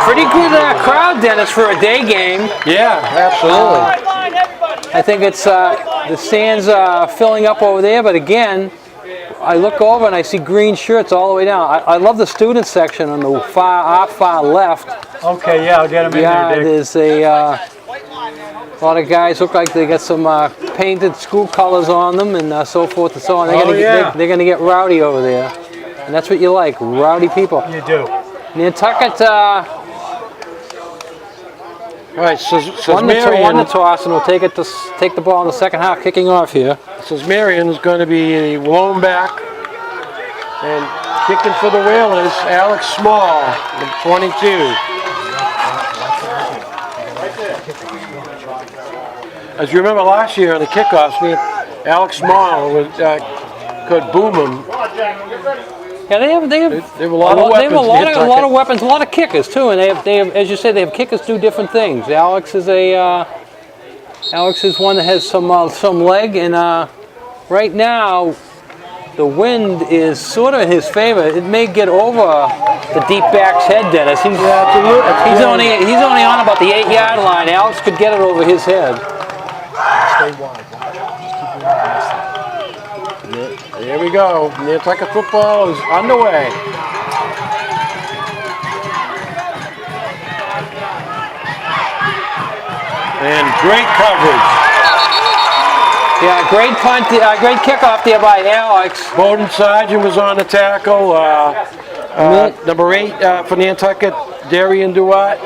Pretty good crowd, Dennis, for a day game. Yeah, absolutely. I think it's the stands filling up over there, but again, I look over and I see green shirts all the way down. I love the student section on the far left. Okay, yeah, I'll get them in there, Dick. There's a lot of guys look like they got some painted school colors on them and so forth and so on. They're going to get rowdy over there, and that's what you like, rowdy people. You do. Nantucket Right, so won the toss and will take the ball in the second half, kicking off here. Says Marion is going to be blown back, and kicking for the Whalers, Alex Small, number 22. As you remember last year in the kickoffs, Alex Small could boom him. Yeah, they have a lot of weapons. They have a lot of weapons, a lot of kickers too, and they have, as you say, they have kickers do different things. Alex is one that has some leg, and right now the wind is sort of in his favor. It may get over the deep back's head, Dennis. He's only on about the 8-yard line. Alex could get it over his head. Stay wide. There we go. Nantucket football is underway. And great coverage. Yeah, great punt, great kickoff there by Alex. Bowden Sargent was on the tackle. Number 8 for Nantucket, Darian Duat.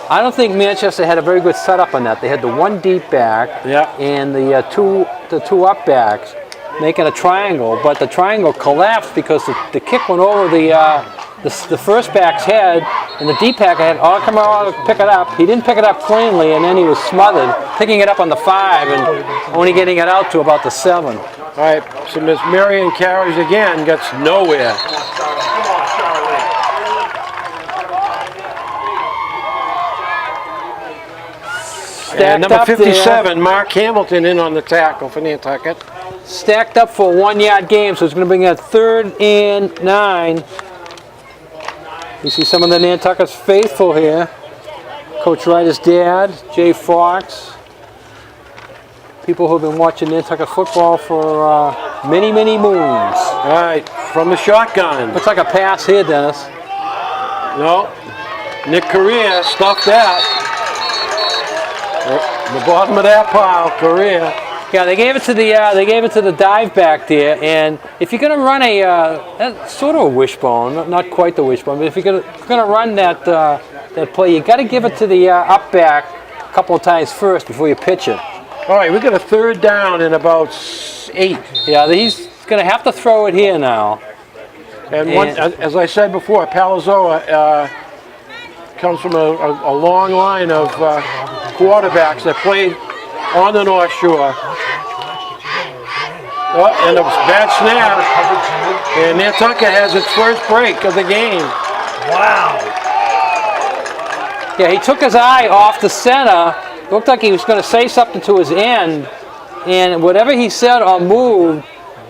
I don't think Manchester had a very good setup on that. They had the one deep back and the two up backs making a triangle, but the triangle collapsed because the kick went over the first back's head, and the deep back had come out to pick it up. He didn't pick it up cleanly, and then he was smothered, picking it up on the 5 and only getting it out to about the 7. All right, so Miss Marion carries again, gets nowhere. And number 57, Mark Hamilton, in on the tackle for Nantucket. Stacked up for a 1-yard game, so it's going to bring a 3rd and 9. You see some of the Nantucket's faithful here. Coach Ryder's dad, Jay Fox. People who have been watching Nantucket football for many, many moons. All right, from the shotgun. Looks like a pass here, Dennis. No. Nick Correa stuffed that. The bottom of that pile, Correa. Yeah, they gave it to the dive back there, and if you're going to run that's sort of a wishbone, not quite the wishbone, but if you're going to run that play, you got to give it to the up back a couple of times first before you pitch it. All right, we got a 3rd down in about 8. Yeah, he's going to have to throw it here now. And as I said before, Palazzolo comes from a long line of quarterbacks that played on the North Shore. Oh, and a bad snap. And Nantucket has its first break of the game. Wow. Yeah, he took his eye off the center. Looked like he was going to say something to his end. And whatever he said or moved,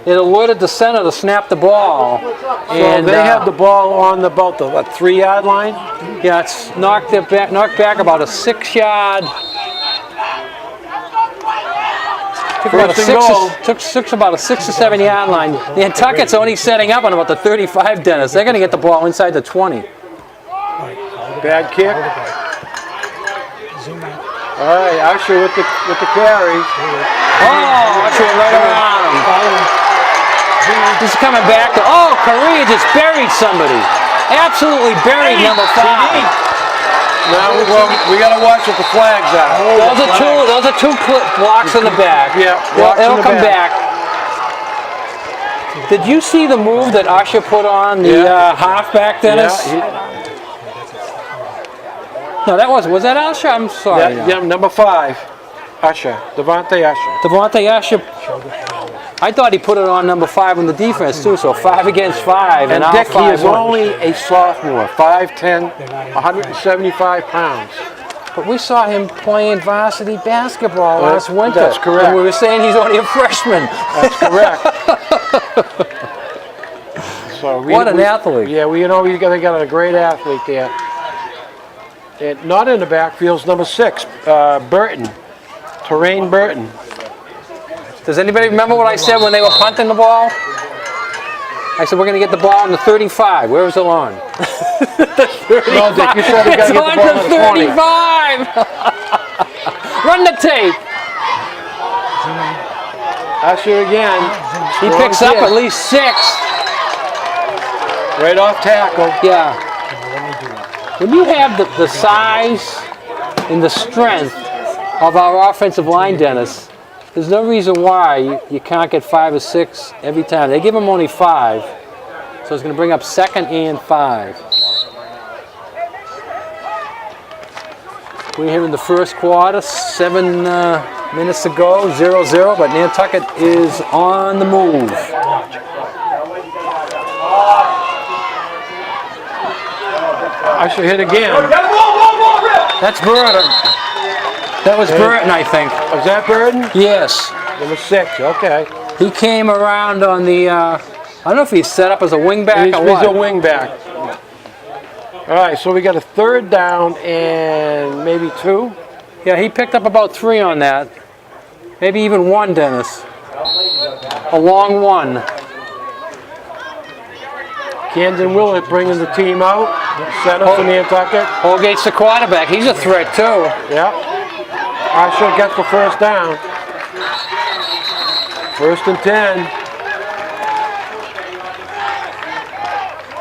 it alerted the center to snap the ball. So they have the ball on about the 3-yard line? Yeah, it's knocked back about a 6-yard. Took about a 6 or 7 yard line. Nantucket's only setting up on about the 35, Dennis. They're going to get the ball inside the 20. Bad kick. All right, Usher with the carry. Oh, Usher right around him. He's coming back to. Oh, Correa just buried somebody. Absolutely buried number 5. Now we got to watch what the flags are. Those are two blocks in the back. Yeah, they'll come back. Did you see the move that Usher put on the halfback, Dennis? Yeah. No, was that Usher? I'm sorry. Yeah, number 5, Usher, Devontae Usher. Devontae Usher. I thought he put it on number 5 on the defense too, so 5 against 5. And Dick, he is only a sophomore, 5'10", 175 pounds. But we saw him playing varsity basketball last winter. That's correct. And we were saying he's only a freshman. That's correct. What an athlete. Yeah, they got a great athlete there. And not in the backfield's number 6, Burton. Terrain Burton. Does anybody remember what I said when they were punting the ball? I said we're going to get the ball on the 35. Where was it on? No, Dick, you said we got to get the ball on the 35. Run the tape. Usher again. He picks up at least 6. Right off tackle. Yeah. When you have the size and the strength of our offensive line, Dennis, there's no reason why you can't get 5 or 6 every time. They give him only 5, so it's going to bring up 2nd and 5. We're here in the first quarter, 7 minutes to go, 0-0, but Nantucket is on the move. Usher hit again. That's Burton. That was Burton, I think. Was that Burton? Yes. Number 6, okay. He came around on the, I don't know if he's set up as a wingback or what. He's a wingback. All right, so we got a 3rd down and maybe 2. Yeah, he picked up about 3 on that. Maybe even 1, Dennis. A long 1. Camden Willett bringing the team out. Center for Nantucket. Holgate's the quarterback. He's a threat, too. Yep. Usher gets the 1st down. 1st and 10.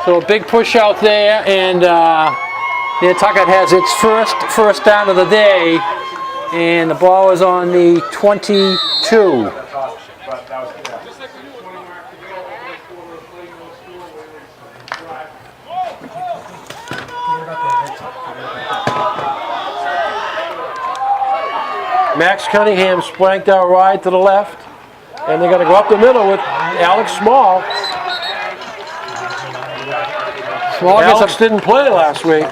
So a big push out there, and Nantucket has its first down of the day, and the ball is on the 22. Max Cunningham splanked out wide to the left, and they're going to go up the middle with Alex Small. Alex didn't play last week.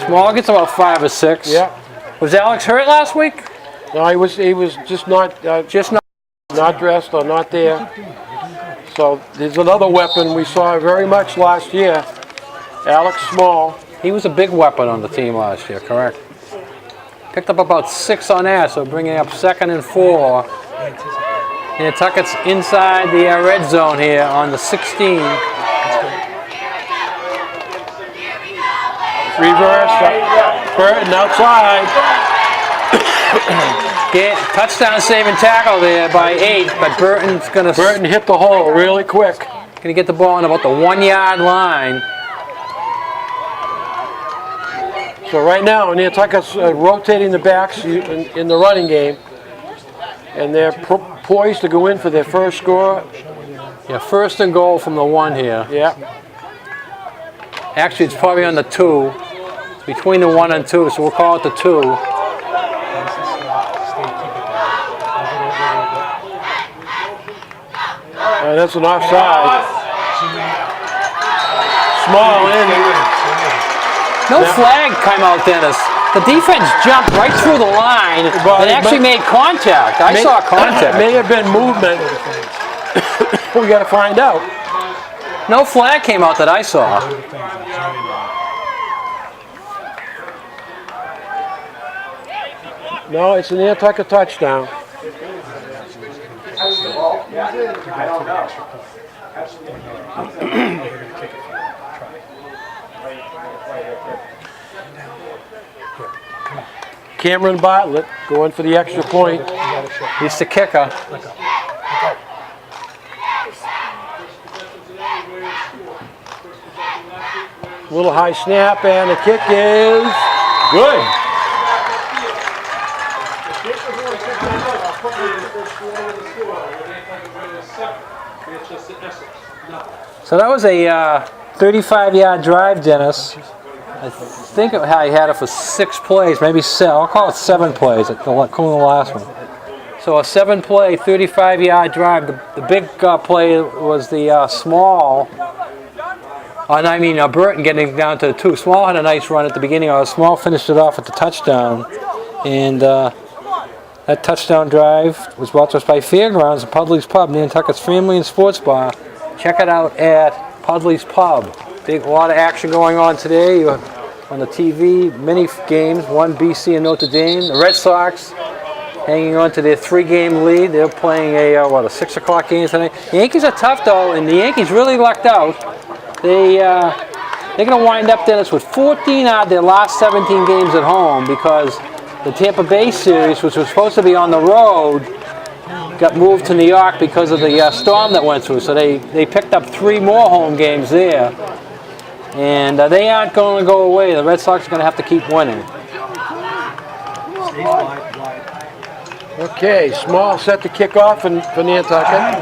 Small gets about 5 or 6. Yeah. Was Alex hurt last week? No, he was just not dressed or not there. So there's another weapon we saw very much last year. Alex Small. He was a big weapon on the team last year, correct? Picked up about 6 on that, so bringing up 2nd and 4. Nantucket's inside the red zone here on the 16. Reverse, Burton outside. Touchdown saving tackle there by 8, but Burton hit the hole really quick. Going to get the ball on about the 1-yard line. So right now, Nantucket's rotating the backs in the running game, and they're poised to go in for their first score. Yeah, 1st and goal from the 1 here. Yeah. Actually, it's probably on the 2. It's between the 1 and 2, so we'll call it the 2. That's an offside. Small in. No flag came out, Dennis. The defense jumped right through the line and actually made contact. I saw contact. May have been movement. We got to find out. No flag came out that I saw. No, it's a Nantucket touchdown. Cameron Bartlett going for the extra point. He's the kicker. Little high snap, and the kick is good. So that was a 35-yard drive, Dennis. I think I had it for 6 plays, maybe 7. I'll call it 7 plays, including the last one. So a 7-play, 35-yard drive. The big play was the Small. Burton getting down to the 2. Small had a nice run at the beginning. Small finished it off at the touchdown. And that touchdown drive was brought to us by Fairgrounds and Pudley's Pub, Nantucket's family and sports bar. Check it out at Pudley's Pub. A lot of action going on today. on the TV, many games, one BC and Notre Dame. The Red Sox hanging on to their 3-game lead. They're playing a 6 o'clock game tonight. The Yankees are tough though, and the Yankees really lucked out. They're going to wind up, Dennis, with 14 out of their last 17 games at home because the Tampa Bay series, which was supposed to be on the road, got moved to New York because of the storm that went through. So they picked up 3 more home games there. And they aren't going to go away. The Red Sox are going to have to keep winning. Okay, Small set to kick off for Nantucket.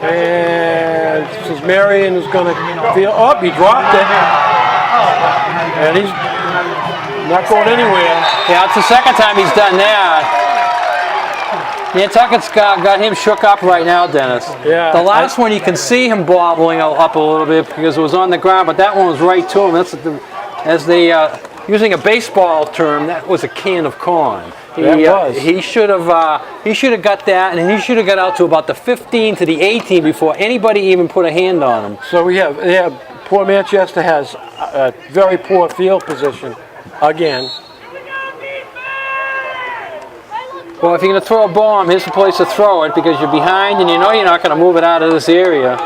And this is Marion who's going to feel, oh, he dropped it. And he's not going anywhere. Yeah, it's the second time he's done that. Nantucket's got him shook up right now, Dennis. Yeah. The last one, you can see him bobbling up a little bit because it was on the ground, but that one was right to him. That's as they, using a baseball term, that was a can of corn. He should have got that, and he should have got out to about the 15 to the 18 before anybody even put a hand on him. So poor Manchester has a very poor field position again. Well, if you're going to throw a bomb, here's the place to throw it because you're behind and you know you're not going to move it out of this area.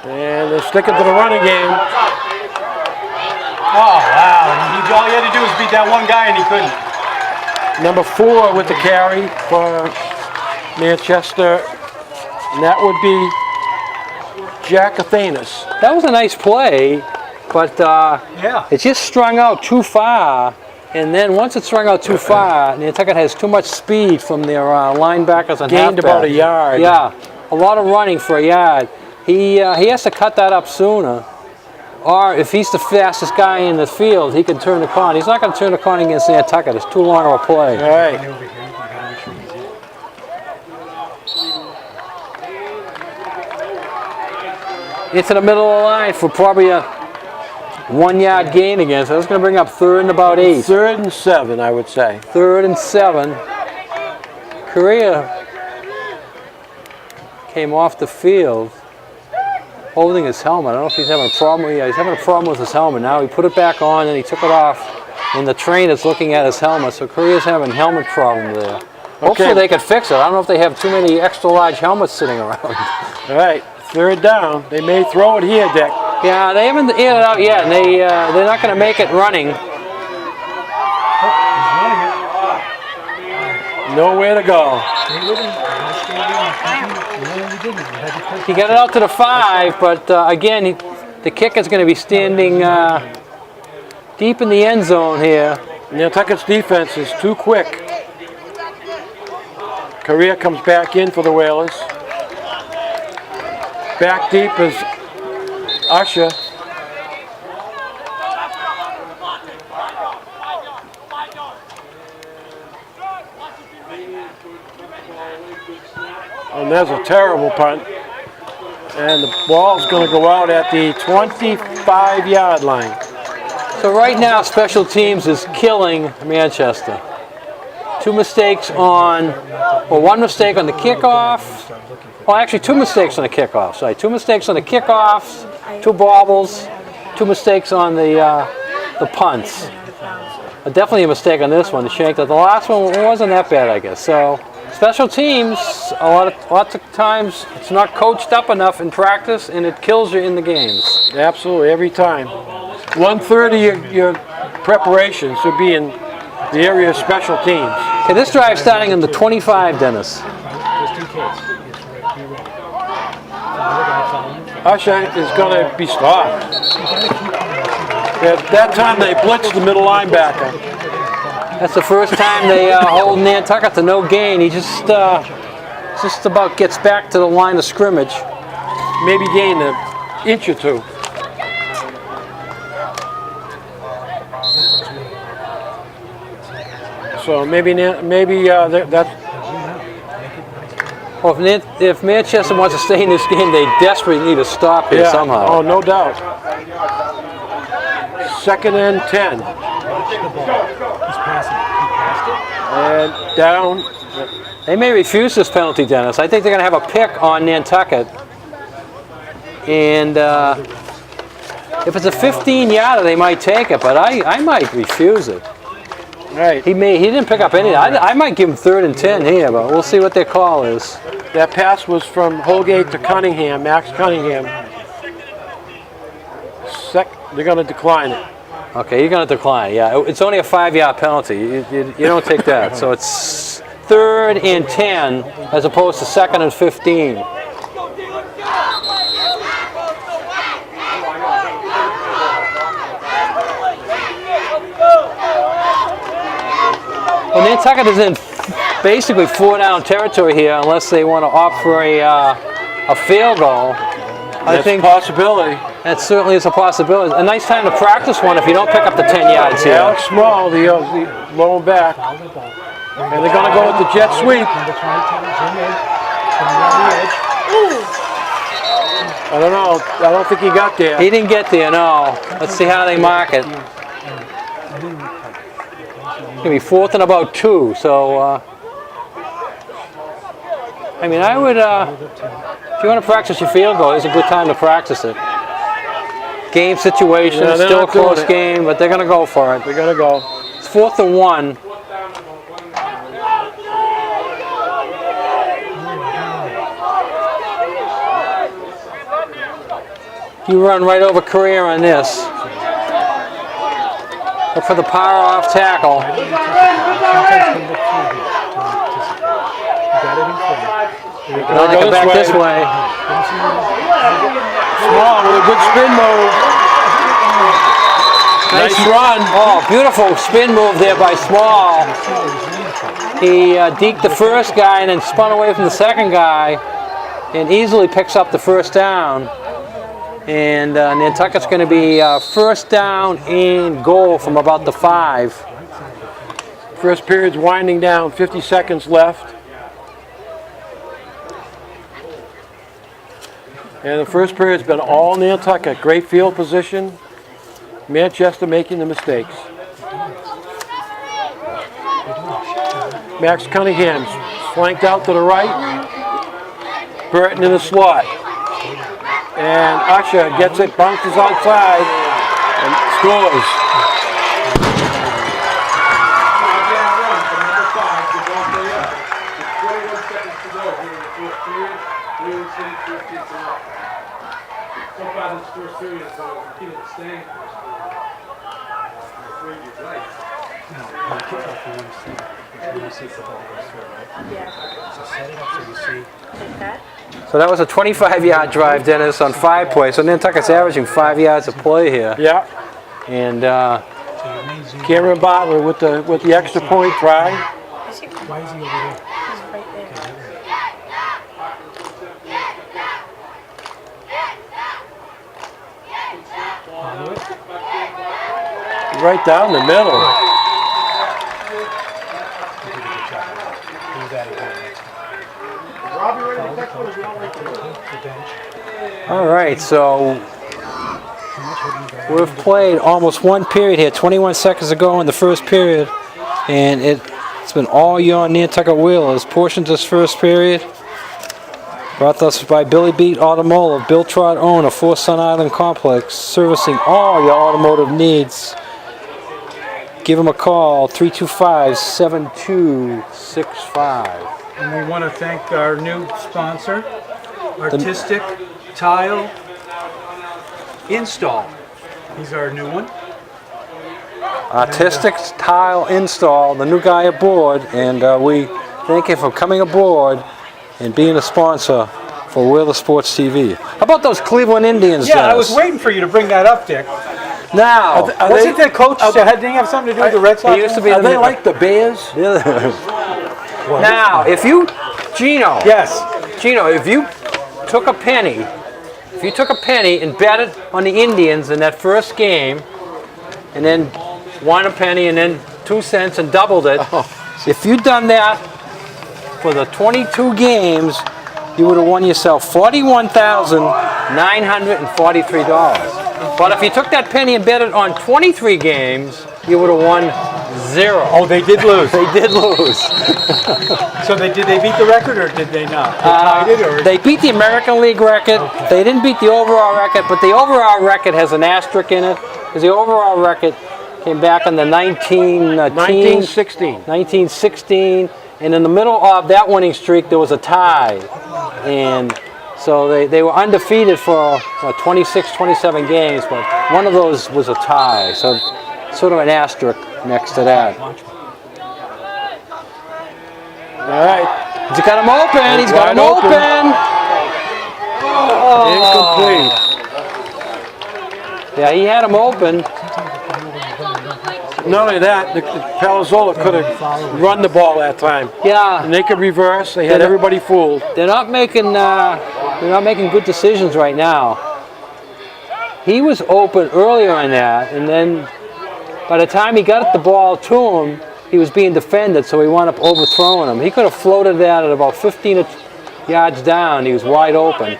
And they're sticking to the running game. Oh, wow. All he had to do was beat that one guy and he couldn't. Number 4 with the carry for Manchester, and that would be Jack Athanas. That was a nice play, but it just strung out too far. And then once it's strung out too far, Nantucket has too much speed from their linebackers and gained about a yard. Yeah, a lot of running for a yard. He has to cut that up sooner. Or if he's the fastest guy in the field, he can turn the corner. He's not going to turn the corner against Nantucket. It's too long of a play. All right. Into the middle of the line for probably a 1-yard gain again. So that's going to bring up 3rd and about 8. 3rd and 7, I would say. 3rd and 7. Correa came off the field holding his helmet. I don't know if he's having a problem. Yeah, he's having a problem with his helmet now. He put it back on and he took it off. And the train is looking at his helmet. So Correa's having a helmet problem there. Hopefully they could fix it. I don't know if they have too many extra large helmets sitting around. All right, 3rd down. They may throw it here, Dick. Yeah, they haven't aired it out yet, and they're not going to make it running. Nowhere to go. He got it out to the 5, but again, the kicker's going to be standing deep in the end zone here. Nantucket's defense is too quick. Correa comes back in for the Whalers. Back deep is Usher. And there's a terrible punt. And the ball's going to go out at the 25-yard line. So right now, special teams is killing Manchester. 2 mistakes one mistake on the kickoff. Well, actually 2 mistakes on the kickoff. Sorry, 2 mistakes on the kickoffs, 2 bobbles, 2 mistakes on the punts. Definitely a mistake on this one, the shank. The last one wasn't that bad, I guess. So special teams, lots of times it's not coached up enough in practice, and it kills you in the games. Absolutely, every time. 1/3 of your preparation should be in the area of special teams. Okay, this drive's starting in the 25, Dennis. Usher is going to be stopped. At that time, they blitzed the middle linebacker. That's the first time they hold Nantucket to no gain. He just about gets back to the line of scrimmage. Maybe gain an inch or 2. So maybe that's. Well, if Manchester wants to stay in this game, they desperately need to stop here somehow. Oh, no doubt. 2nd and 10. He's passing it. He passed it. And down. They may refuse this penalty, Dennis. I think they're going to have a pick on Nantucket. And if it's a 15-yarder, they might take it, but I might refuse it. Right. He didn't pick up any. I might give him 3rd and 10 here, but we'll see what their call is. That pass was from Holgate to Cunningham, Max Cunningham. They're going to decline it. Okay, you're going to decline. Yeah, it's only a 5-yard penalty. You don't take that. So it's 3rd and 10 as opposed to 2nd and 15. Well, Nantucket is in basically 4-down territory here unless they want to opt for a field goal. I think a possibility. that certainly is a possibility. A nice time to practice one if you don't pick up the 10 yards here. Alex Small, the low back. And they're going to go with the jet sweep. Number 22, Jim Ed, coming around the edge. I don't know. I don't think he got there. He didn't get there, no. Let's see how they mark it. It's going to be 4th and about 2, so I mean, I would, if you want to practice your field goal, it's a good time to practice it. Game situation, Yeah, still a not doing close it. game, but they're going to go for it. They're going to go. It's 4th and 1. You run right over Career on this. Look for the power off tackle. Sometimes come look through here to anticipate. You got it in front. Now they come back this way. Small with a good spin move. Nice run. Oh, beautiful spin move there by Small. He deked the first guy and then spun away from the second guy and easily picks up the first down. And Nantucket's going to be 1st down and goal from about the 5. First period's winding down, 50 seconds left. And the first period's been all Nantucket. Great field position. Manchester making the mistakes. Max Cunningham's flanked out to the right. Burton in the slot. And Usher gets it, bounces outside, and scores. So that was a 25-yard drive, Dennis, on 5 plays. So Nantucket's averaging 5 yards a play here. Yeah. And Cameron Butler with the extra point try. Why is he over there? He's right there. Right down the middle. Do that again next time. all right, so we've played almost 1 period here, 21 seconds ago in the first period, and it's been all your Nantucket Whalers. Portions of this first period brought to us by Billy Beat Automotive, Bill Trott owner, 4 Sun Island Complex, servicing all your automotive needs. Give them a call, 325-7265. And we want to thank our new sponsor, Artistic Tile Install. He's our new one. Artistic Tile Install, the new guy aboard, and we thank you for coming aboard and being a sponsor for Whaler Sports TV. How about those Cleveland Indians, Yeah, I Dennis? was waiting for you to bring that up, Dick. Now, Wasn't the coach didn't he have something to do with the Red Sox? he used to be Are the they like the Bears? Now, if you, Gino, Yes. Gino, if you took a penny and bet it on the Indians in that first game, and then won a penny and then 2 cents and doubled it, if you'd done that for the 22 games, you would have won yourself $41,943. But if you took that penny and bet it on 23 games, you would have won 0. Oh, they did lose. They did lose. So did they beat the record or did they not? They tied it or? They beat the American League record. They didn't beat the overall record, but the overall record has an asterisk in it because the overall record came back in the 1916, and in the middle of that winning streak there was a tie, and so they were undefeated for 26, 27 games, but one of those was a tie, so sort of an asterisk next to that. All right. He's got him open. He's got him open. Incomplete. Yeah, he had him open. Not only that, the Palazzolo could have run the ball that time. Yeah. And they could reverse. They had everybody fooled. They're not making good decisions right now. He was open earlier on that, and then by the time he got the ball to him, he was being defended, so he wound up overthrowing him. He could have floated that at about 15 yards down. He was wide open.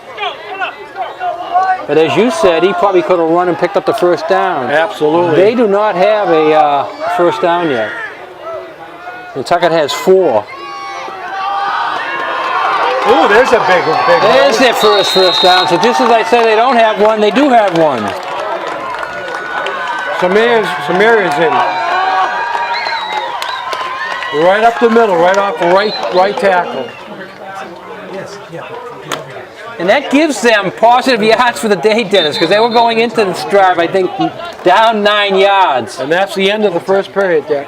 But as you said, he probably could have run and picked up the first down. Absolutely. They do not have a first down yet. Nantucket has 4. Ooh, there's a big. There's their first down. So just as I said they don't have one, they do have one. Samir is in. Right up the middle, right off the right tackle. Yes, yeah. And that gives them positive yards for the day, Dennis, because they were going into this drive, I think, down 9 yards. And that's the end of the first period, Dick.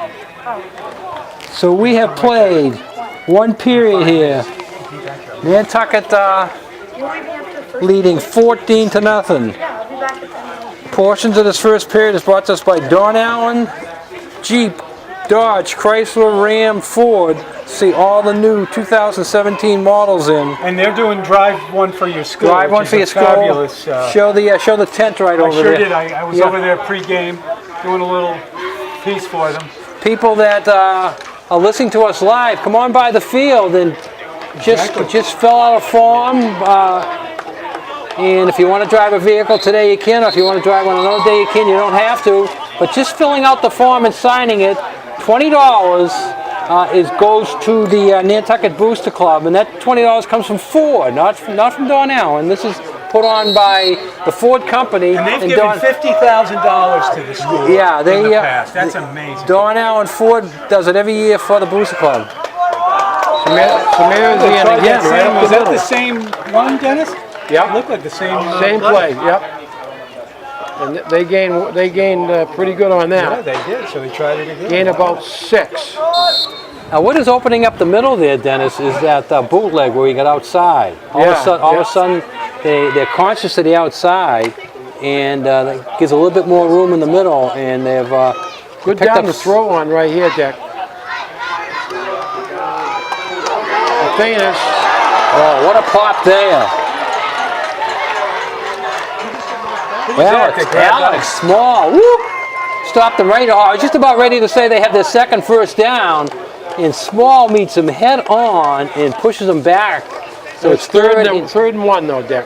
So we have played 1 period here. Nantucket leading 14-0. Portions of this first period is brought to us by Don Allen, Jeep, Dodge, Chrysler, Ram, Ford. See all the new 2017 models in. And they're doing drive one for your school. Drive one for your school. Fabulous. Show the tent right over there. I sure did. I was over there pre-game doing a little piece for them. People that are listening to us live, come on by the field and just fill out a form. And if you want to drive a vehicle today, you can. Or if you want to drive one another day, you can. You don't have to. But just filling out the form and signing it, $20 goes to the Nantucket Booster Club, and that $20 comes from Ford, not from Don Allen. This is put on by the Ford company. And they've given $50,000 to the school. Yeah, in the past. That's amazing. Don Allen Ford does it every year for the Booster Club. Samir's in again, right up Was the that middle. the same one, Dennis? Yep. It looked like the same. Same play, yep. And they gained pretty good on Yeah, that. they did. So they tried it again. Gained about 6. Now, what is opening up the middle there, Dennis, is that bootleg where you get outside. All of a sudden, they're conscious of the outside, and that gives a little bit more room in the middle, and they've Good picked down up to throw on right here, Dick. The thing is, Oh, what a pop there. Well, it's Alex Small. Woo! Stopped them right. I was just about ready to say they have their second first down, and Small meets him head on and pushes them back. So it's third and 1 though, Dick.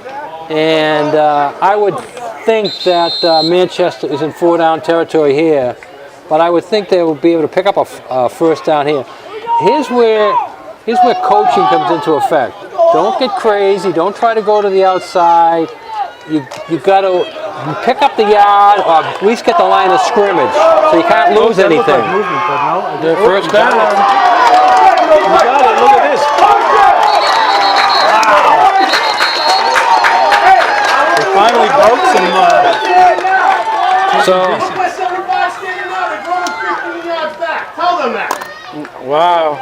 And I would think that Manchester is in 4-down territory here, but I would think they will be able to pick up a first down here. Here's where coaching comes into effect. Don't get crazy. Don't try to go to the outside. You got to pick up the yard or at least get the line of scrimmage, so you can't lose anything. The first down. You got it. Look at this. Wow. They finally broke some. Wow.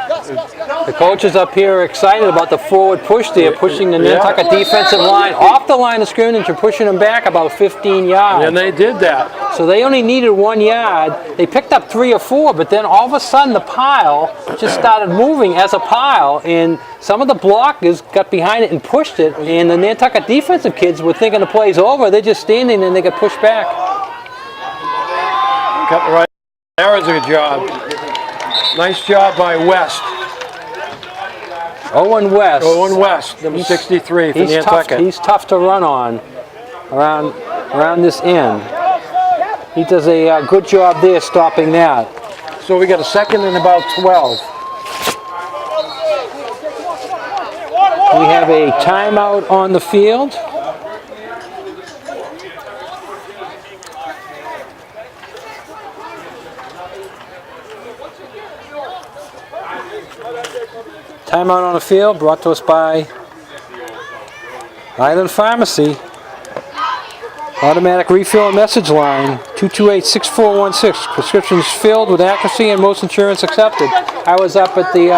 The coaches up here are excited about the forward push there, pushing the Nantucket defensive line off the line of scrimmage and pushing them back about 15 yards. And they did that. So they only needed 1 yard. They picked up 3 or 4, but then all of a sudden the pile just started moving as a pile, and some of the blockers got behind it and pushed it, and the Nantucket defensive kids were thinking the play's over. They're just standing and they got pushed back. Cut right. That was a good job. Nice job by West. Owen West. Owen West, number 63 for He's tough, Nantucket. he's tough to run on. Around around this end. He does a good job there stopping that. So we got a second and about 12. We have a timeout on the field. Timeout on the field brought to us by Island Pharmacy. Automatic refill and message line 228-6416. Prescriptions filled with accuracy and most insurance accepted. I was up at the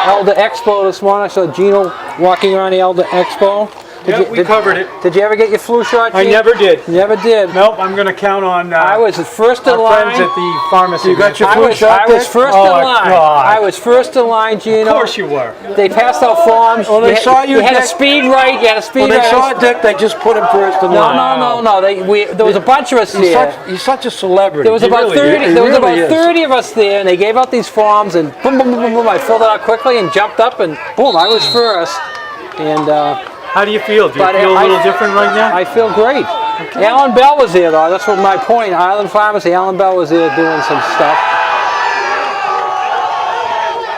Elder Expo this morning. I saw Gino walking around the Elder Expo. We covered it. Did you ever get your flu shot, Gene? I never did. Never did. Nope, I'm going to count on I was first in our line. friends at the pharmacy. You got your I flu was, shot, I was Dick? first Oh, in line. God. I was first in line, Gino. Of course you were. They passed out forms. Well, they saw you, You had a Dick. speed right. You had a speed When they right. saw Dick, they just put him first in line. No. There was a bunch of us here. He's such a celebrity. There was about really 30. is. There was He about really is. 30 of us there, and they gave out these forms, and boom, boom, boom, boom, boom. I filled it out quickly and jumped up, and boom, I was first. And How do you feel? Do you But feel a I- little different right now? I feel great. Alan Bell was there, though. That's what my point. Island Pharmacy. Alan Bell was there doing some stuff.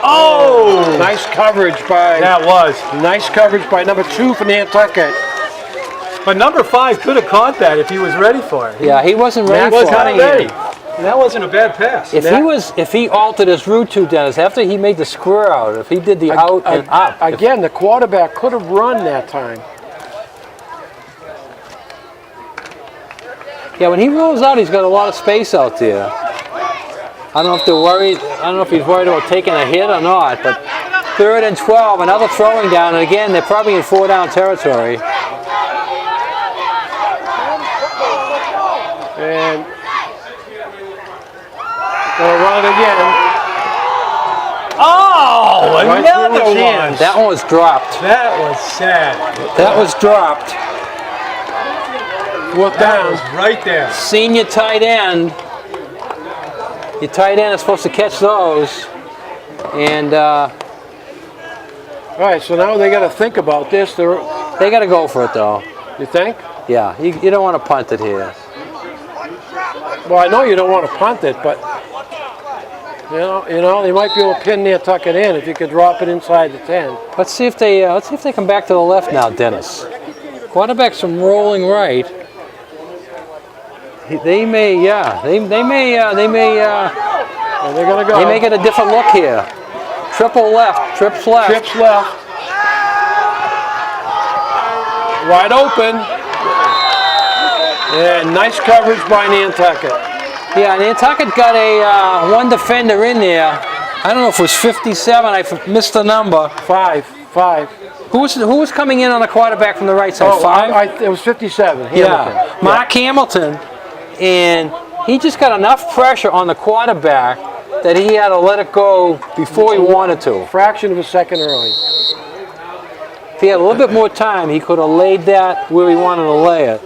Oh! Nice coverage by number 2 for Nantucket. But number 5 could have caught that if he was ready for it. Yeah, he wasn't ready He was for not it. ready. And that wasn't a bad pass. If he altered his route to Dennis after he made the square out, if he did the out and up, Again, the quarterback could have run that time. yeah, when he rolls out, he's got a lot of space out there. I don't know if they're worried. I don't know if he's worried about taking a hit or not. But 3rd and 12, another throwing down, and again, they're probably in 4-down territory. And gonna run it again. Oh, Right another through his one. hands. That one was dropped. That was sad. That was dropped. 4th That down. was right there. Senior tight end. Your tight end is supposed to catch those. And All right, so now they got to think about this. they got to go for it, though. You think? Yeah, you don't want to punt it here. Well, I know you don't want to punt it, but you know, they might be able to pin Nantucket in if you could drop it inside the 10. Let's see if they come back to the left now, Dennis. Quarterbacks from rolling right. They may And they're gonna go. they may get a different look here. Triple left, trips left. Trips left. Wide open. And nice coverage by Nantucket. Yeah, Nantucket got a one defender in there. I don't know if it was 57. I missed the number. 5. Who was coming in on the quarterback from the right side? Oh, 5. it was 57. Hamilton. Yeah, Mark Hamilton, and he just got enough pressure on the quarterback that he had to let it go before he wanted to. Fraction of a second early. If he had a little bit more time, he could have laid that where he wanted to lay it.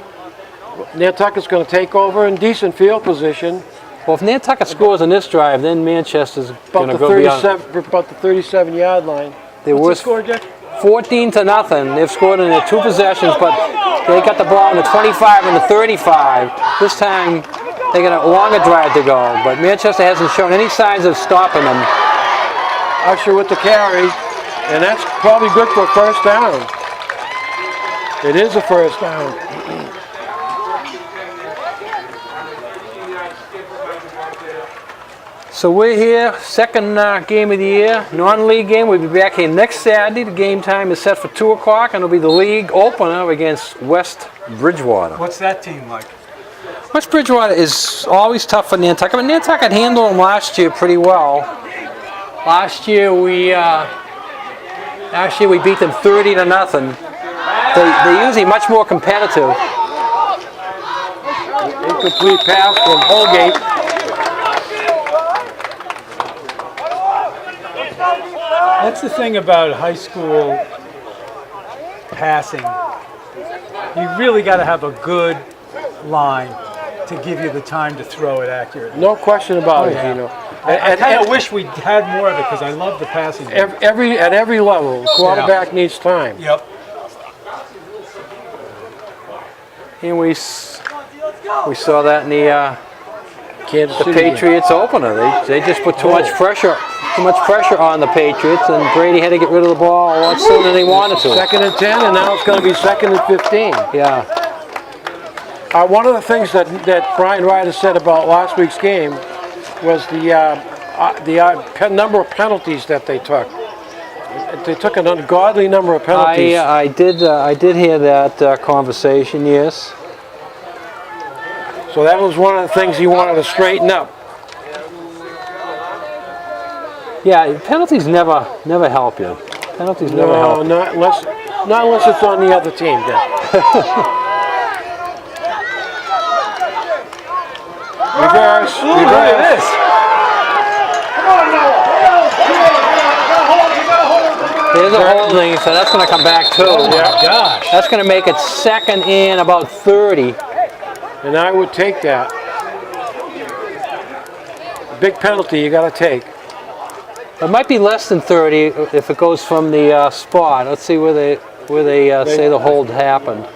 Nantucket's going to take over in decent field position. Well, if Nantucket scores on this drive, then Manchester's going to About the go beyond. 37-yard line. They're What's worth the score, Jack? 14-0. They've scored in their 2 possessions, but they got the ball in the 25 and the 35. This time, they got a longer drive to go, but Manchester hasn't shown any signs of stopping them. Usher with the carry, and that's probably good for a first down. It is a first down. So we're here, second game of the year, non-league game. We'll be back here next Saturday. The game time is set for 2 o'clock, and it'll be the league opener against West Bridgewater. What's that team like? West Bridgewater is always tough for Nantucket, but Nantucket handled them last year pretty well. Last year we beat them 30-0. They're usually much more competitive. Incomplete pass from Holgate. That's the thing about high school passing. You really got to have a good line to give you the time to throw it accurately. No question about it, yeah. Gino. I kind of wish we had more of it because I love the passing game. At every level, the quarterback needs time. Yep. And we saw that in the Kansas City game. Patriots opener. They just put too much pressure on the Patriots, and Brady had to get rid of the ball a lot sooner than he wanted to. 2nd and 10, and now it's going to be 2nd and 15. Yeah. One of the things that Brian Ryder said about last week's game was the number of penalties that they took. They took an ungodly number of penalties. I did hear that conversation. Yes. So that was one of the things he wanted to straighten up. Yeah, penalties never help you. Penalties never help. No, not unless it's on the other team. Then. Reverse. Look at this. There's a holding, so that's going to come back too. Oh my gosh. That's going to make it 2nd and about 30. And I would take that. Big penalty you got to take. It might be less than 30 if it goes from the spot. Let's see where they say the hold happened.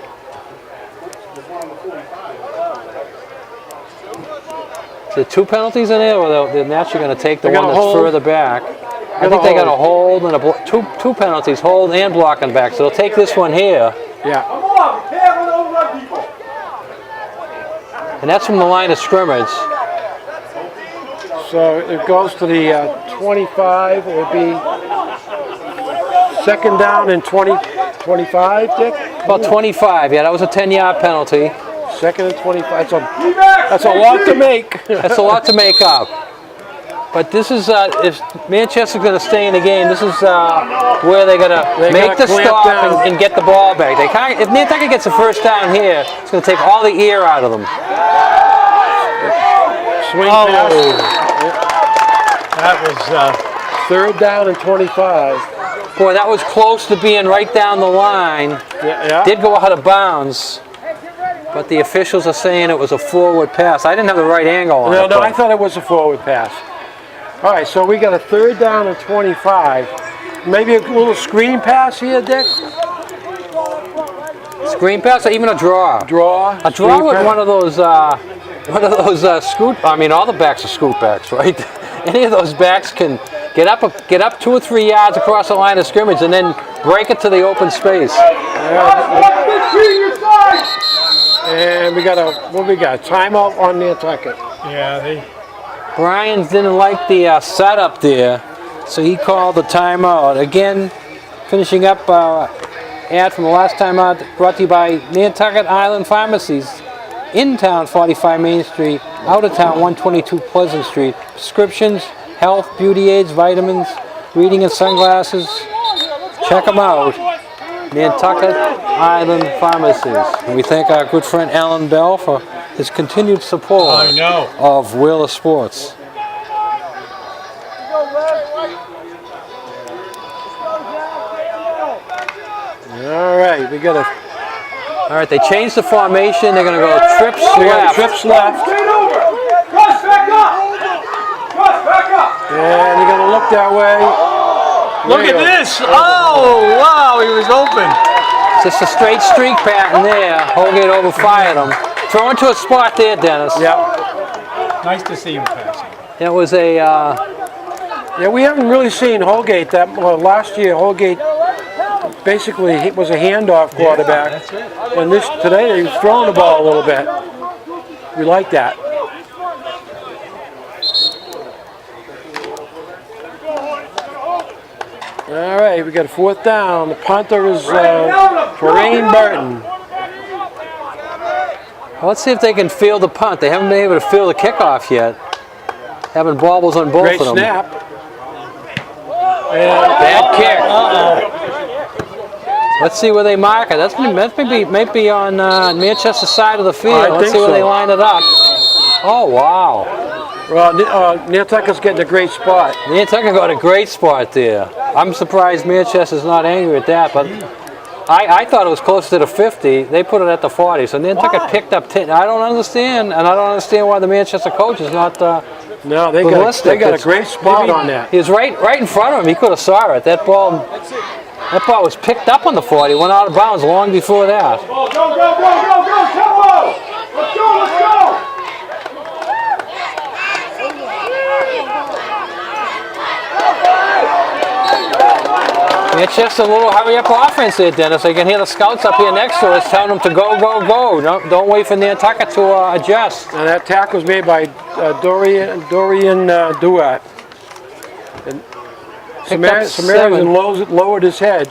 Is there 2 penalties in there, or they're naturally going to take the one that's further back? I think they got a hold and two penalties, hold and blocking back. So they'll take this one here. Yeah. And that's from the line of scrimmage. So it goes to the 25. It would be 2nd down and 25, Dick? About 25, yeah, that was a 10-yard penalty. 2nd and 25. That's a lot to make. That's a lot to make up. But this is, if Manchester's going to stay in the game, this is where they're going to make the stop and get the ball back. They can't, if Nantucket gets a first down here, it's going to take all the air out of them. Swing pass. That was 3rd down and 25. Boy, that was close to being right down the line. Yeah. Did go out of bounds, but the officials are saying it was a forward pass. I didn't have the right angle on it. No, I thought it was a forward pass. All right, so we got a 3rd down and 25. Maybe a little screen pass here, Dick? Screen pass or even a draw? Draw. A draw with one of those scoot. I mean, all the backs are scoot backs, right? Any of those backs can get up 2 or 3 yards across the line of scrimmage and then break it to the open space. And we got a timeout on Nantucket. yeah. Brian didn't like the setup there, so he called the timeout. Again, finishing up ad from the last time out, brought to you by Nantucket Island Pharmacies. In town, 45 Main Street. Out of town, 122 Pleasant Street. Prescriptions, health, beauty aids, vitamins, reading and sunglasses. Check them out. Nantucket Island Pharmacies. And we thank our good friend Alan Bell for his continued support of Wheeler Sports. All right, we got a. All right, they changed the formation. They're going to go trips left. Trips left. Cross back up! And you're going to look that way. Look at this! Oh, wow, he was open. Just a straight streak pattern there. Holgate overfired him. Throw into a spot there, Dennis. Yeah. Nice to see him passing. It was a. Yeah, we haven't really seen Holgate that well, last year. Holgate basically he was a handoff quarterback. That's it. And today he was throwing the ball a little bit. We like that. All right, we got a 4th down. The punter is Terrain Burton. Well, let's see if they can field the punt. They haven't been able to field the kickoff yet. Having bobbles on both Great of them. snap. And bad kick. Let's see where they mark it. That's maybe on Manchester's side of the field. Let's see where they line it up. Oh, wow. Well, Nantucket's getting a great spot. Nantucket got a great spot there. I'm surprised Manchester's not angry at that, but I thought it was close to the 50. They put it at the 40, so Nantucket picked up 10. I don't understand, and I don't understand why the Manchester coach is not No, they got a great spot on that. He was right in front of him. He could have saw it. That ball was picked up on the 40, went out of bounds long before that. Go! Manchester, a little hurry-up offense there, Dennis. You can hear the scouts up here next to us telling them to go, go, go. Don't wait for Nantucket to adjust. And that tackle was made by Dorian Duat. And Samaritan lowered his head,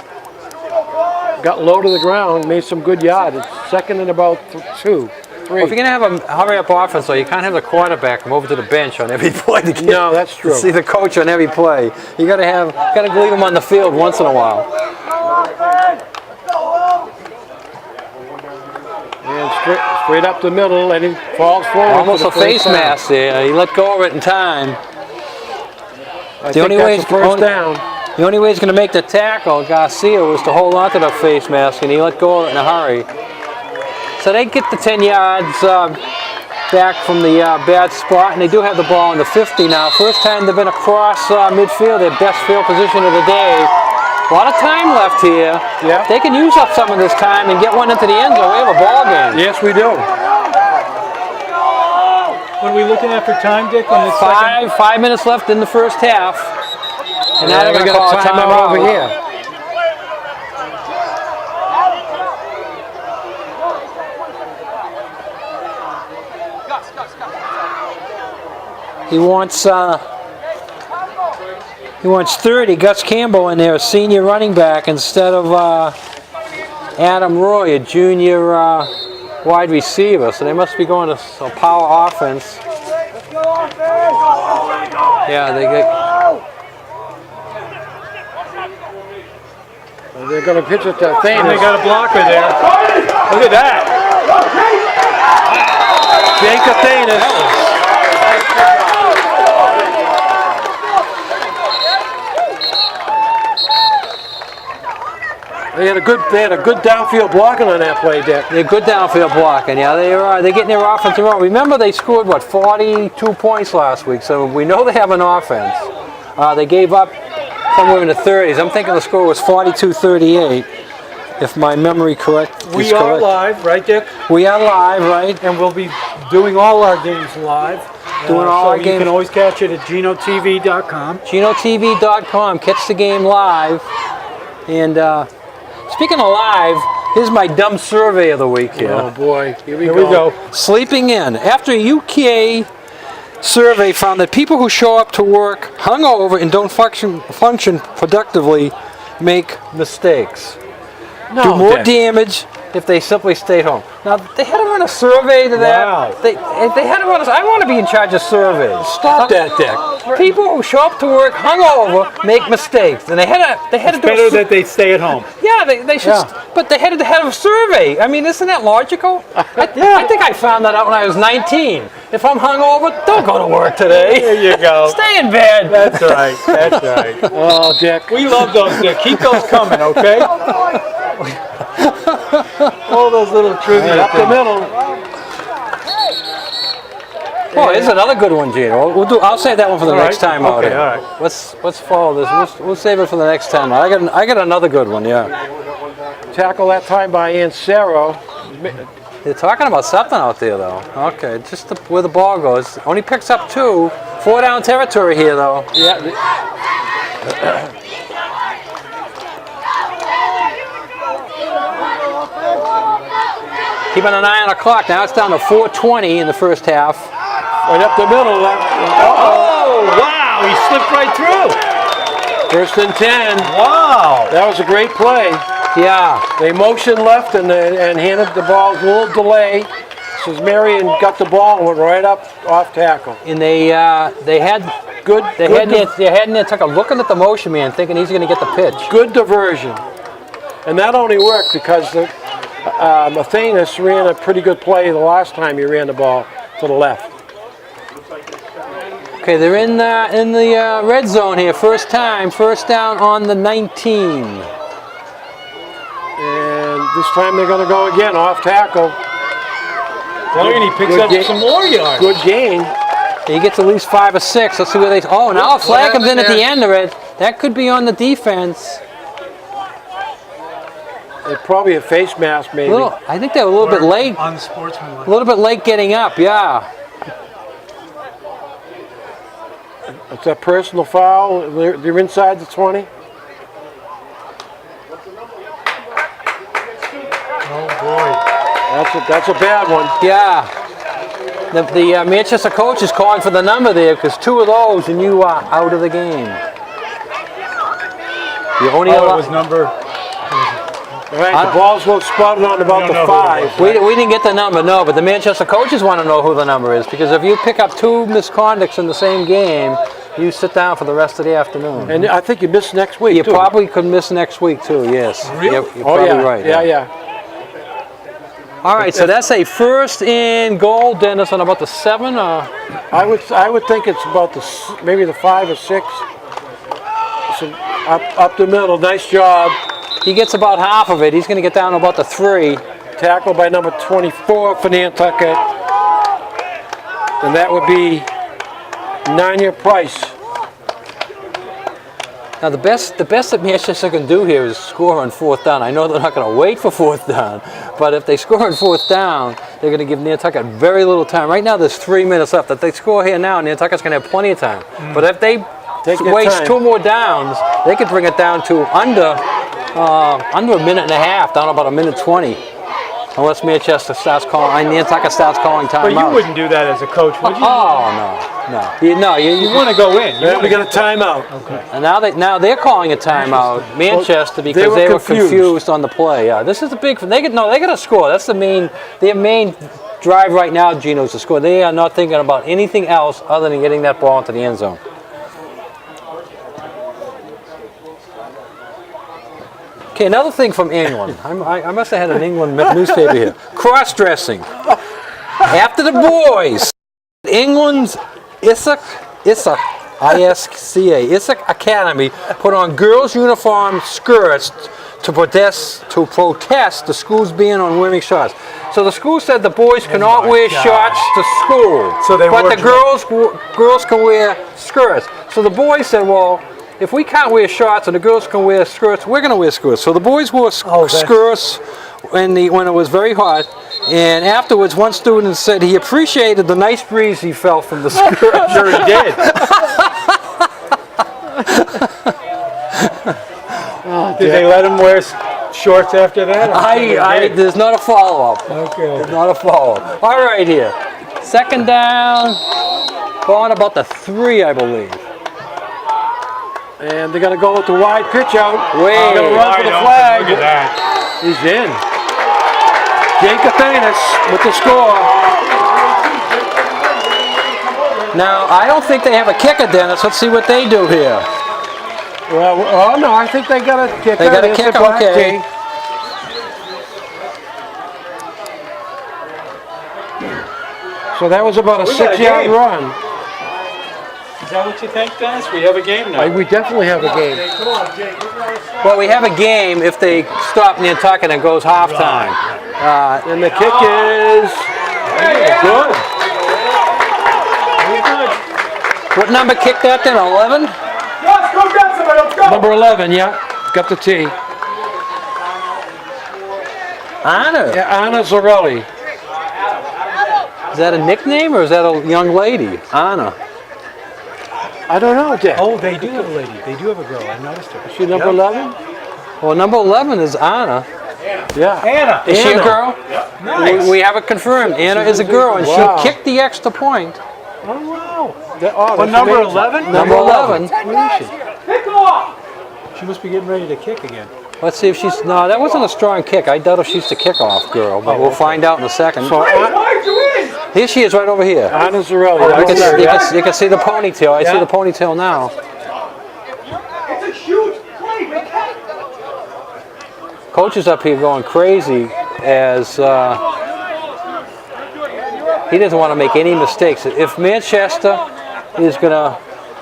got low to the ground, made some good yardage. Second and about 2, 3. Well, if you're going to have a hurry-up offense, though, you can't have the quarterback come over to the bench on every play to No, that's true. see the coach on every play. You got to leave him on the field once in a while. And straight up the middle, and he falls forward. Almost a face mask there. He let go of it in time. The only way he's going to make the tackle, Garcia, was to hold on to the face mask, and he let go of it in a hurry. So they get the 10 yards back from the bad spot, and they do have the ball in the 50 now. First time they've been across midfield, their best field position of the day. A lot of time left here. Yeah. They can use up some of this time and get one into the end zone. We have a ball game. Yes, we do. What are we looking at for time, Dick? On this second? 5 minutes left in the first half. And now they're going to call a timeout over here. He wants 30. Gus Campbell in there, a senior running back, instead of Adam Roy, a junior wide receiver. So they must be going to a power offense. Yeah, They're going to pitch it to Thames. They got a blocker there. Look at that. Jacob Thames. They had a good downfield blocking on that play, Dick. They're good downfield blocking. Yeah, they're getting their offense around. Remember, they scored 42 points last week, so we know they have an offense. They gave up somewhere in the 30s. I'm thinking the score was 42-38, if my memory is correct. We are live, right, Dick? We are live, right? And we'll be doing all our games live. Doing all our games. You games. can always catch it at GinoTV.com. GinoTV.com. Catch the game live. And speaking of live, here's my dumb survey of the week here. Oh boy, here we Here go. we go. Sleeping in. After a UK survey found that people who show up to work hungover and don't function productively make mistakes. No, Do more Dick. damage if they simply stay home. Now, they had to run a survey to that. Wow. They had to run I want to be in charge of surveys. Stop that, Dick. People who show up to work hungover make mistakes. And they had to do Better that they stay at home. Yeah, they should. Yeah. But they had to have a survey. I mean, isn't that logical? I think I found that out when I was 19. If I'm hungover, don't go to work today. There you go. Stay in bed. That's right. That's right. Oh, Dick. We love those, Dick. Keep those coming, okay? All those little trivia Up the things. middle. Oh, here's another good one, Gino. I'll save that one for the All next right. time out. Okay, here. all right. Let's follow this. We'll save it for the next time. I got another good one. Yeah. Tackle that time by Ansero. They're talking about something out there, though. Okay, just where the ball goes. Only picks up 2. 4 down territory here, though. Yeah. Keeping an eye on the clock. Now it's down to 4:20 in the first half. Right up the middle. Oh, wow. He slipped right through. First and 10. Wow. That was a great play. Yeah. They motioned left and handed the ball a little delay. So Marion got the ball and went right up off tackle. And they had Good. they had in there took a looking at the motion man, thinking he's going to get the pitch. Good diversion. And that only worked because Mathanas ran a pretty good play the last time he ran the ball to the left. Okay, they're in the red zone here. First down on the 19. And this time they're going to go again off tackle. And he picks up some more yards. Good gain. He gets at least 5 or 6. Let's see where they. Oh, now a flag comes in at the end of it. That could be on the defense. It's probably a face mask, maybe. I think they're a little bit late. Unsportsmanlike. A little bit late getting up. Yeah. It's a personal foul. They're inside the 20. That's a bad one. Yeah. The Manchester coach is calling for the number there because 2 of those and you are out of the game. You only Oh, it allow- was number. All right, the ball's well spotted on about don't the know who it 5. we didn't get the number, no, but the Manchester coaches want to know who the number is because if you pick up 2 misconducts in the same game, you sit down for the rest of the afternoon. And I think you miss next week, You too. probably could miss next week too, yes. Really? You're probably right. Yeah. All right, so that's a first and goal, Dennis, on about the 7 or... I would think it's about maybe the 5 or 6. So up the middle, nice job. He gets about half of it. He's going to get down to about the 3. Tackle by number 24 for Nantucket. And that would be 9-year Price. Now the best that Manchester can do here is score on 4th down. I know they're not going to wait for 4th down, but if they score on 4th down, they're going to give Nantucket very little time. Right now there's 3 minutes left. If they score here now, Nantucket's going to have plenty of time. But if they waste 2 more downs, they could bring it down to under a minute and a half, down about a minute 20. Unless Manchester starts calling, Nantucket starts calling timeout. But you wouldn't do that as a coach, would you? Oh no. You want to go in. Yeah, we got a timeout. Okay. And now they're calling a timeout, Manchester, because they they were were confused on the play. Yeah, this is the big. They got to score. That's their main drive right now. Gino's to score. They are not thinking about anything else other than getting that ball into the end zone. Okay, another thing from England. I must have had an England newspaper here. Cross-dressing. After the boys, England's Issac Academy put on girls' uniform skirts to protest the school's ban on wearing shorts. So the school said the boys cannot wear shorts to school, but the girls can wear skirts. So the boys said, well, if we can't wear shorts and the girls can wear skirts, we're going to wear skirts. So the boys wore skirts when it was very hot. And afterwards, one student said he appreciated the nice breeze he felt from the skirt. Sure he did. Did they let him wear shorts after that? There's not a follow-up. Okay. There's not a follow-up. All right, here. 2nd down. Ball on about the 3, I believe. And they're going to go with the wide pitch out. Wait. Going to run for the flag. Look at that. He's in. Jake Athanas with the score. Now, I don't think they have a kicker, Dennis. Let's see what they do here. Well, no, I think they got a kicker. They got a It's kicker, black okay. tee. So that was about a We got a 6-yard game. run. Is that what you think, Dennis? We have a game now. We definitely have a game. Well, we have a game if they stop Nantucket and it goes halftime. And the kick is good. What number kicked that then? 11? Let's go get somebody, let's go! Number 11, yeah. Got the T. Anna. Yeah, Anna Zarelli. Is that a nickname or is that a young lady? Anna. I don't know, Dick. Oh, they do have a lady. They do have a girl. I noticed her. Is she number 11? Well, number 11 is Anna. Yeah. Anna. Is she a Anna. girl? Nice. We have it confirmed. Anna is a girl, and Wow. she kicked the extra point. Oh, wow. What What, number 11? Number 11. Where is she? Pick off! She must be getting ready to kick again. Let's see if she's... No, that wasn't a strong kick. I doubt if she's the kickoff girl, but we'll find out in a second. So Why'd you in? Here she is right over here. Anna Zarelli. You that's can, her. you can see the ponytail. I see the ponytail now. It's a huge play, we can't. Coach is up here going crazy as he doesn't want to make any mistakes. If Manchester is going to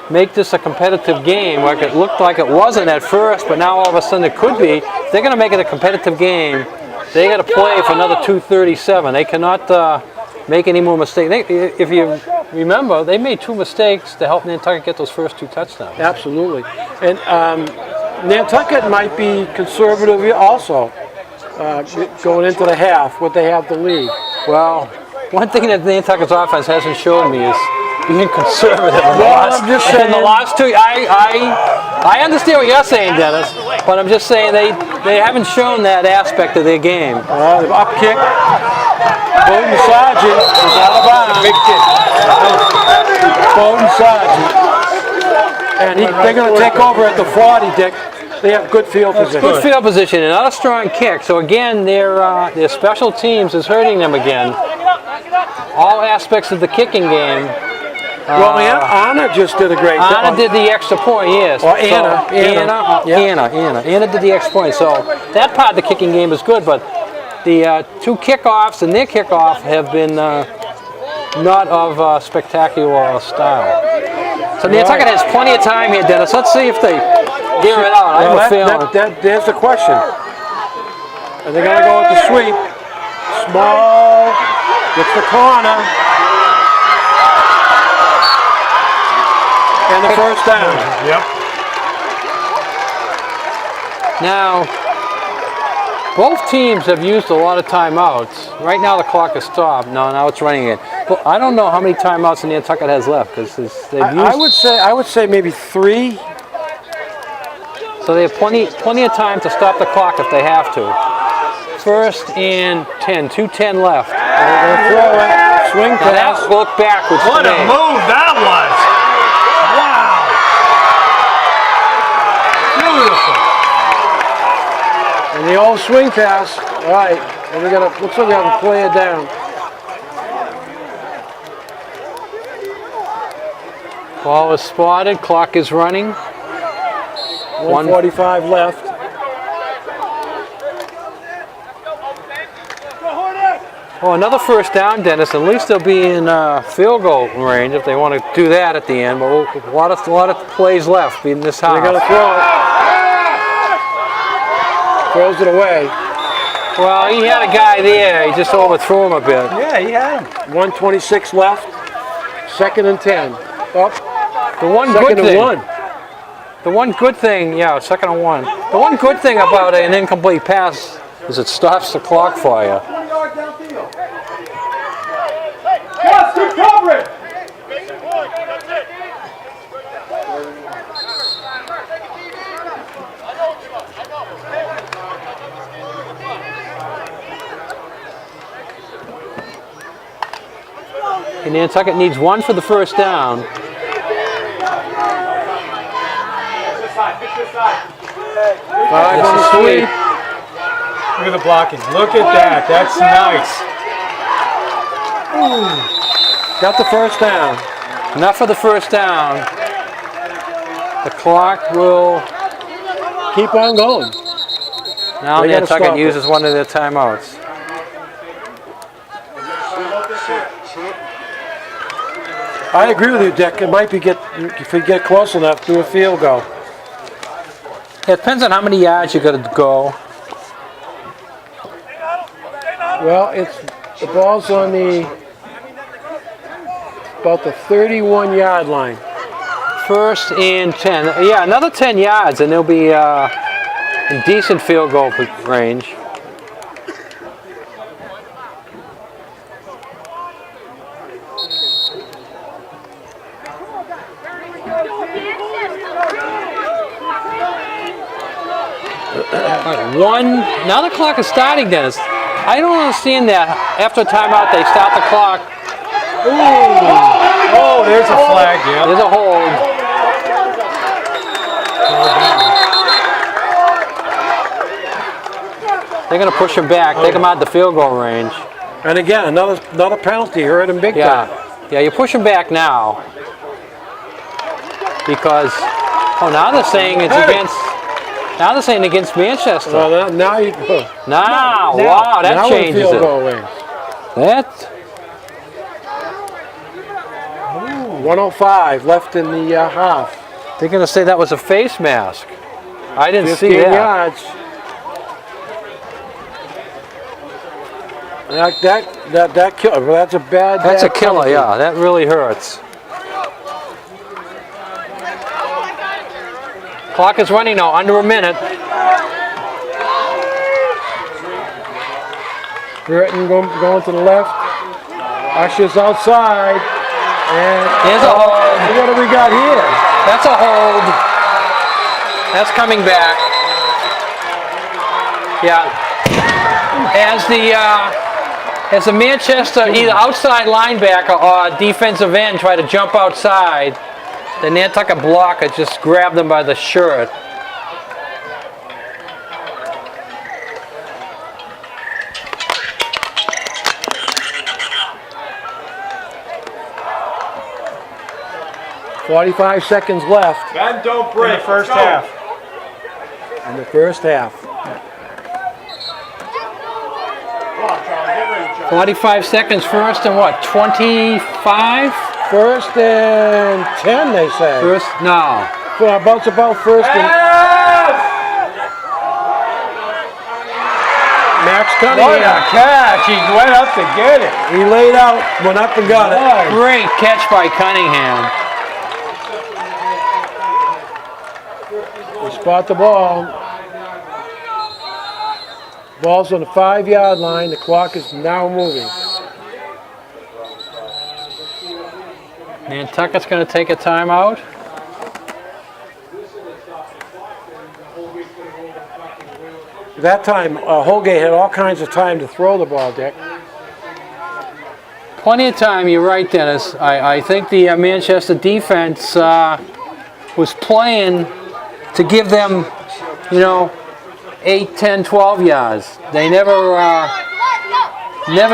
make this a competitive game, like it looked like it wasn't at first, but now all of a sudden it could be, if they're going to make it a competitive game, they got to play for another 2:37. They cannot make any more mistakes. If you remember, they made 2 mistakes to help Nantucket get those first 2 touchdowns. Absolutely. And Nantucket might be conservative also going into the half, what they have the lead. Well, one thing that Nantucket's offense hasn't shown me is being conservative in I'm just saying. the last 2. I understand what you're saying, Dennis, but I'm just saying they haven't shown that aspect of their game. The up kick. Bowden Sargent is out of bounds. Big kid. Bowden Sargent. And they're going to take over at the 40, Dick. They have good field position. Good field position, another strong kick. So again, their special teams is hurting them again. All aspects of the kicking game. Well, Anna just did a great job. Anna did the extra point, yes. Or Anna. Anna did the extra point. So that part of the kicking game is good, but the two kickoffs and their kickoff have been not of spectacular style. So Nantucket has plenty of time here, Dennis. Let's see if they gear it out. I have a feeling. There's the question. Are they going to go with the sweep? Small. Gets the corner. And the first down. Yep. Now, both teams have used a lot of timeouts. Right now the clock is stopped. No, now it's running in. But I don't know how many timeouts Nantucket has left because they've used. I would say maybe 3. So they have plenty of time to stop the clock if they have to. First and 10, 2:10 left. They're going to throw it. Swing Now pass. that look backwards. What a today. move that was! Wow! Beautiful. And the old swing pass. All right. And we got looks like we have a player down. Ball is spotted. Clock is running. 1:45 left. Oh, another first down, Dennis. At least they'll be in field goal range if they want to do that at the end. But a lot of plays left in this half. They're going to throw it. Throws it away. Well, he had a guy there. He just overthrew him a bit. Yeah, he had him. 1:26 left. 2nd and 10. Up. The one Second good and thing. 1. The one good thing, yeah, 2nd and 1. The one good thing about an incomplete pass is it stops the clock for you. And Nantucket needs 1 for the first down. Five on the sweep. Look at the blocking. Look at that. That's nice. Got the first down. Enough for the first down. The clock will. Keep on going. Now They gotta Nantucket stop it. uses one of their timeouts. I agree with you, Dick. It might be if we get close enough, do a field goal. It depends on how many yards you got to go. Well, the ball's on about the 31-yard line. First and 10. Yeah, another 10 yards, and they'll be in decent field goal range. One. Now the clock is starting, Dennis. I don't understand that. After a timeout, they start the clock. Oh, there's a flag, yeah. There's a hold. They're going to push him back, take him out the field goal range. And again, another penalty. Hurt him big time. Yeah, you push him back now because now they're saying it's against. Now they're saying against Manchester. Well, now you. Wow, that now changes field it. goal range. That 1:05 left in the half. they're going to say that was a face mask. I didn't 15 see that. yards. That killer. Well, that's a bad. That's a bad killer. penalty. Yeah, that really hurts. Clock is running now, under a minute. Burton going to the left. Usher's outside. And There's a hold. what do we got here? That's a hold. That's coming back. Yeah. As the Manchester either outside linebacker or defensive end try to jump outside, the Nantucket blocker just grabbed them by the shirt. .45 seconds left Ben, don't break. In the first half. in the first half. 45 seconds first and what, 25? First and 10, they say. First, no. Well, about first and... Max What Cunningham. a catch! He went up to get it. He laid out, went up and got it. Great catch by Cunningham. They spot the ball. Ball's on the 5-yard line. The clock is now moving. Nantucket's going to take a timeout. That time, Holgate had all kinds of time to throw the ball, Dick. Plenty of time, you're right, Dennis. I think the Manchester defense was playing to give them, 8, 10, 12 yards. They never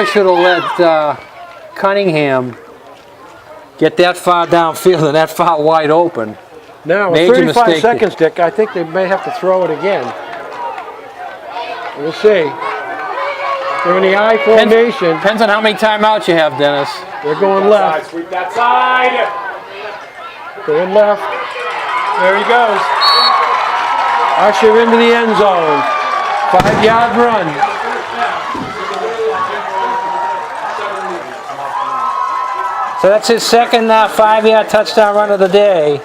should have let Cunningham get that far downfield and that far wide open. Now, with Major 35 mistake. seconds, Dick, I think they may have to throw it again. We'll see. They're in the I formation. Depends on how many timeouts you have, Dennis. They're going left. Sweep that side. Going left. There he goes. Usher into the end zone. 5-yard run. So that's his second 5-yard touchdown run of the day.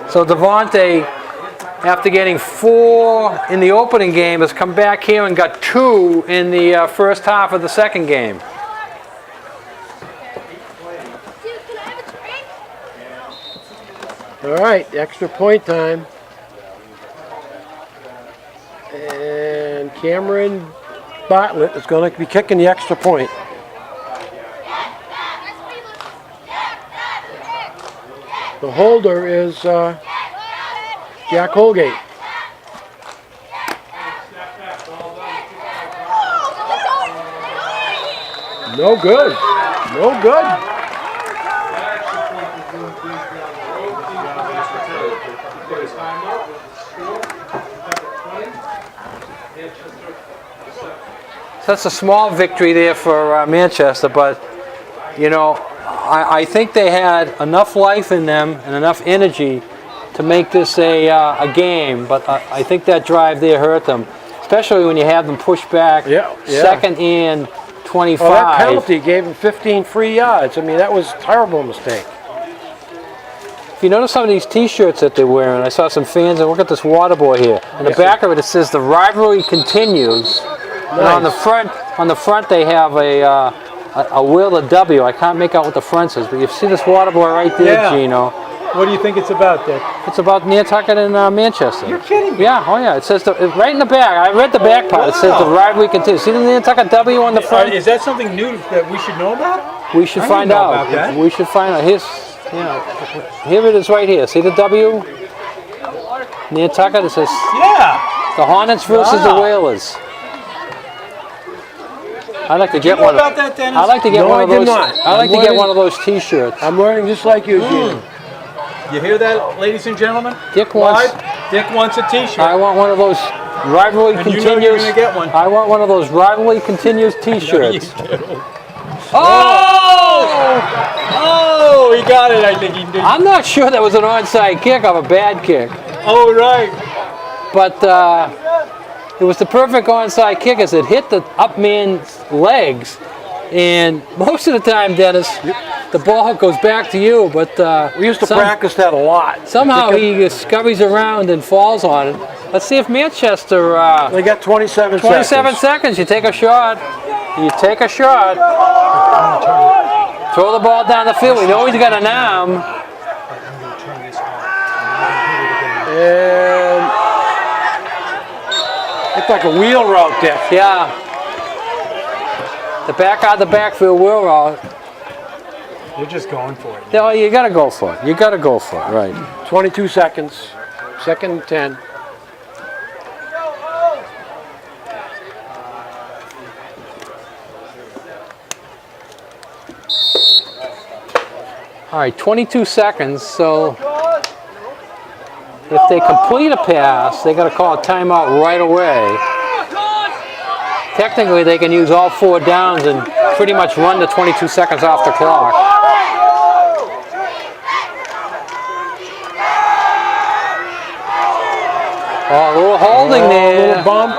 So Devontae, after getting 4 in the opening game, has come back here and got 2 in the first half of the second game. All right, extra point time. And Cameron Bartlett is going to be kicking the extra point. The holder is Jack Holgate. No good. No good. So that's a small victory there for Manchester, but I think they had enough life in them and enough energy to make this a game, but I think that drive there hurt them, especially when you have them push back. Yeah. Second and 25. Well, that penalty gave him 15 free yards. I mean, that was a terrible mistake. If you notice some of these T-shirts that they're wearing, I saw some fans, and look at this water boy here. On the back of it, it says "The rivalry continues." Nice. And on the front they have a will, a W. I can't make out what the front says, but you see this water boy right there, Yeah. Gino. What do you think it's about, Dick? It's about Nantucket and Manchester. You're kidding me. Yeah, oh yeah. It says right in the back. I read the back part. It says the rivalry continues. See the Nantucket W on the front? Is that something new that we should know about? We should I find didn't know out. about that. We should find out. Here it is right here. See the W? Nantucket. It says Yeah. the Hornets versus the Wow. Whalers. I'd like to You get know one. about that, Dennis? I'd like to get No, one I of did those. not. I'd like to I'm get learning- one of those T-shirts. I'm learning just like you, Gene. You hear that, ladies and gentlemen? Dick wants. Live? Dick wants a T-shirt. I want one of those rivalry And you know continues. you're gonna get one. I want one of those rivalry continues T-shirts. Oh, he got it. I think he did. I'm not sure that was an onside kick or a bad kick, Oh, right. but it was the perfect onside kick as it hit the up man's legs. And most of the time, Dennis, the ball goes back to you, but We used to practice that a lot. somehow he scurries around and falls on it. Let's see if Manchester, They got 27 27 seconds. seconds, you take a shot. You take a shot. Throw the ball down the field. We know he's got an arm. And looked like a wheel route there. Yeah. The back out the backfield wheel route. You're just going for it. No, you gotta go for it. You gotta go for it, right. 22 seconds. Second and 10. All right, 22 seconds, so if they complete a pass, they gotta call a timeout right away. Technically, they can use all 4 downs and pretty much run the 22 seconds off the clock. Oh, a little holding A there. little bump.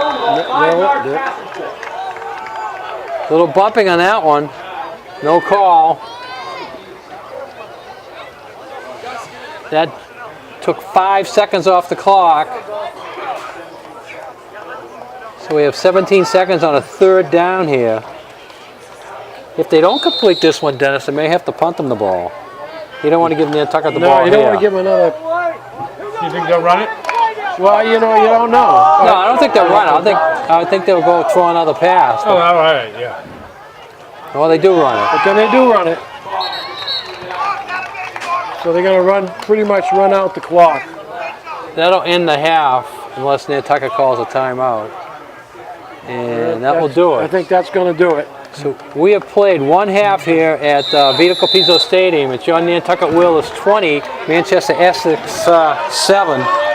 Little bumping on that one. No call. That took 5 seconds off the clock. So we have 17 seconds on a 3rd down here. If they don't complete this one, Dennis, they may have to punt them the ball. You don't want to give Nantucket the ball No, you don't want to here. give him another. You think they'll run it? Well, you know, you don't know. No, I don't think they'll run it. I think they'll go throw another pass. Oh, all right, yeah. Well, they do run it. But then they do run it. So they're going to pretty much run out the clock. That'll end the half unless Nantucket calls a timeout. And that will do I it. think that's going to do it. So we have played 1 half here at Vito Capizzo Stadium. It's your Nantucket Whalers 20, Manchester Essex 7.